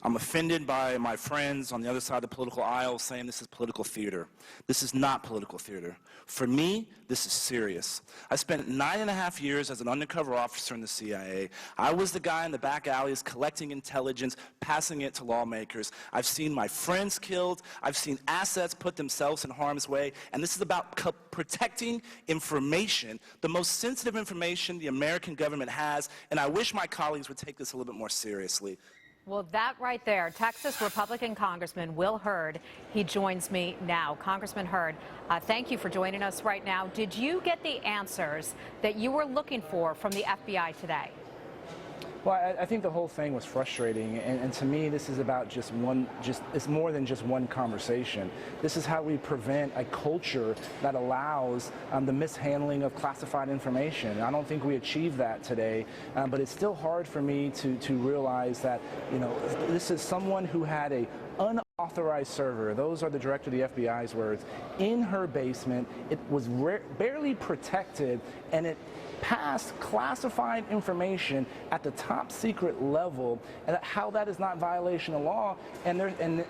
I'm offended by my friends on the other side of the political aisle saying this is political theater. This is not political theater. For me, this is serious. I spent 9.5 years as an undercover officer in the CIA. I was the guy in the back alleys collecting intelligence, passing it to lawmakers. I've seen my friends killed. I've seen assets put themselves in harm's way. And this is about protecting information, the most sensitive information the American government has. And I wish my colleagues would take this a little bit more seriously. Well, that right there, Texas Republican Congressman Will Hurd, he joins me now. Congressman Hurd, thank you for joining us right now. Did you get the answers that you were looking for from the FBI today? Well, I think the whole thing was frustrating, and to me, this is about it's more than just one conversation. This is how we prevent a culture that allows the mishandling of classified information. I don't think we achieved that today, but it's still hard for me to realize that, you know, this is someone who had a unauthorized server, those are the director of the FBI's words, in her basement. It was barely protected, and it passed classified information at the top secret level, and how that is not violation of law. And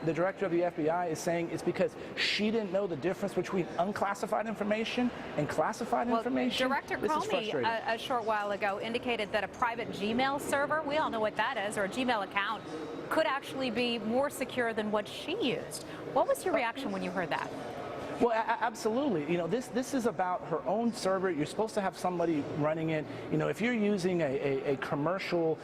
the director of the FBI is saying it's because she didn't know the difference between unclassified information and classified information. Director Comey a short while ago indicated that a private Gmail server, we all know what that is, or a Gmail account, could actually be more secure than what she used. What was your reaction when you heard that? Well, absolutely. You know, this is about her own server. You're supposed to have somebody running it. You know, if you're using a commercial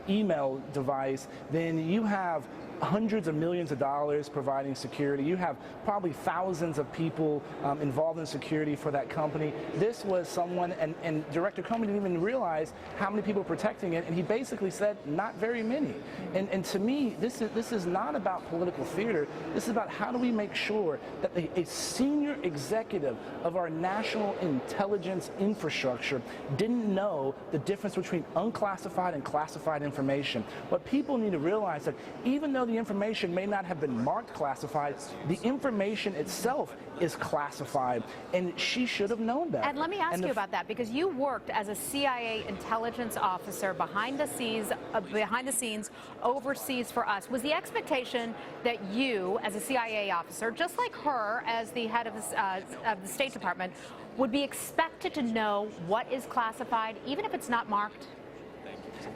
email device, then you have hundreds of millions of dollars providing security. You have probably thousands of people involved in security for that company. This was someone, and Director Comey didn't even realize how many people were protecting it, and he basically said not very many. And to me, this is not about political theater. This is about how do we make sure that a senior executive of our national intelligence infrastructure didn't know the difference between unclassified and classified information. What people need to realize that even though the information may not have been marked classified, the information itself is classified, and she should have known that. And let me ask you about that, because you worked as a CIA intelligence officer behind the scenes overseas for us. Was the expectation that you, as a CIA officer, just like her as the head of the State Department, would be expected to know what is classified, even if it's not marked?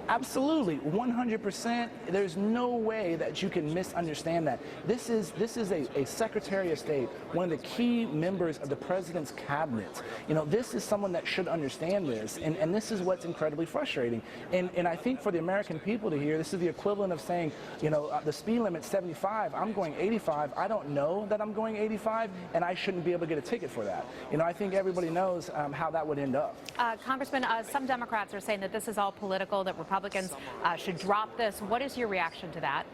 Absolutely, 100%. There's no way that you can misunderstand that. This is a Secretary of State, one of the key members of the President's cabinet. You know, this is someone that should understand this, and this is what's incredibly frustrating. And I think for the American people to hear, this is the equivalent of saying, you know, the speed limit's 75, I'm going 85, I don't know that I'm going 85, and I shouldn't be able to get a ticket for that. You know, I think everybody knows how that would end up. Congressman, some Democrats are saying that this is all political, that Republicans should drop this. What is your reaction to that?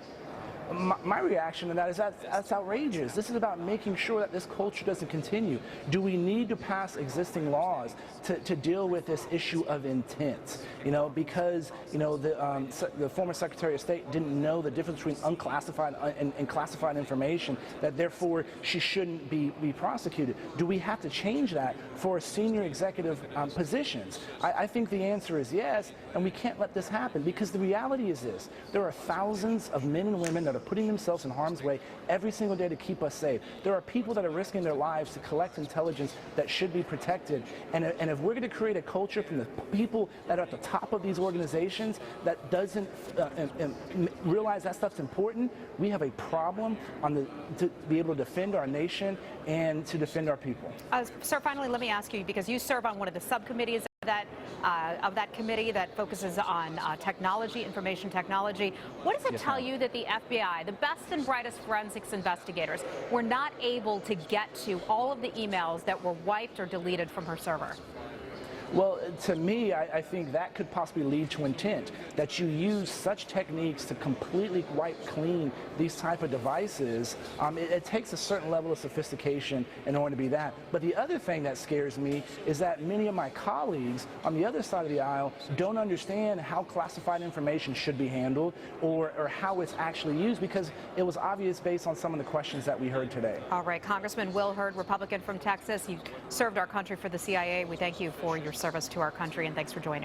My reaction to that is that's outrageous. This is about making sure that this culture doesn't continue. Do we need to pass existing laws to deal with this issue of intent? You know, because, you know, the former Secretary of State didn't know the difference between unclassified and classified information, that therefore she shouldn't be prosecuted. Do we have to change that for senior executive positions? I think the answer is yes, and we can't let this happen, because the reality is this: there are thousands of men and women that are putting themselves in harm's way every single day to keep us safe. There are people that are risking their lives to collect intelligence that should be protected. And if we're going to create a culture from the people that are at the top of these organizations that doesn't realize that stuff's important, we have a problem to be able to defend our nation and to defend our people. Sir, finally, let me ask you, because you serve on one of the subcommittees of that committee that focuses on technology, information technology. What does it tell you that the FBI, the best and brightest forensics investigators, were not able to get to all of the emails that were wiped or deleted from her server? Well, to me, I think that could possibly lead to intent, that you use such techniques to completely wipe clean these type of devices. It takes a certain level of sophistication in order to be that. But the other thing that scares me is that many of my colleagues on the other side of the aisle don't understand how classified information should be handled, or how it's actually used, because it was obvious based on some of the questions that we heard today. All right, Congressman Will Hurd, Republican from Texas. You served our country for the CIA. We thank you for your service to our country, and thanks for joining us.